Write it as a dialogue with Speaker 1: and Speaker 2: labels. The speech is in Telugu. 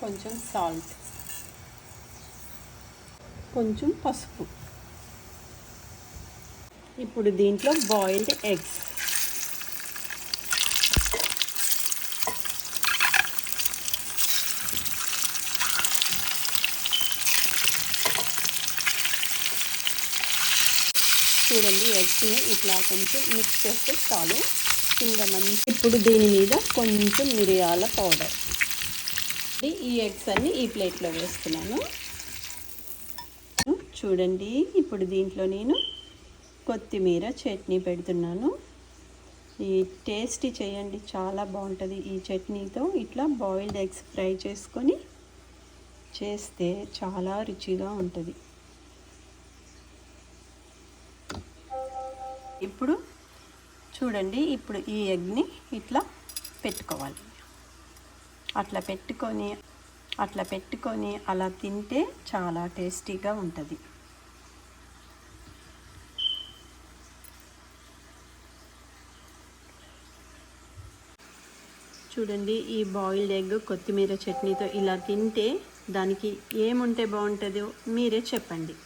Speaker 1: కొంచెం సాల్ట్, కొంచెం పసుపు. ఇప్పుడు దీంట్లో బాయిల్డ్ ఎగ్స్, చూడండి ఎగ్స్ని ఇట్లా కొంచెం మిక్స్ చేస్తే చాలు, కింద మంచి. ఇప్పుడు దీని మీద కొంచెం మిరియాల పౌడర్. ఈ ఎగ్స్ అన్ని ఈ ప్లేట్లో వేస్తున్నాను. చూడండి ఇప్పుడు దీంట్లో నేను కొత్తిమీర చట్నీ పెడుతున్నాను. ఈ టేస్టీ చేయండి, చాలా బాగుంటుంది. ఈ చట్నీతో ఇట్లా బాయిల్డ్ ఎగ్స్ ఫ్రై చేసుకొని చేస్తే చాలా రుచిగా ఉంటుంది. ఇప్పుడు చూడండి, ఇప్పుడు ఈ ఎగ్ని ఇట్లా పెట్టుకోవాలి. అట్లా పెట్టుకొని అలా తింటే చాలా టేస్టీగా ఉంటుంది. చూడండి, ఈ బాయిల్డ్ ఎగ్ కొత్తిమీర చట్నీతో ఇలా తింటే దానికి ఏముంటే బాగుంటుందో మీరే చెప్పండి.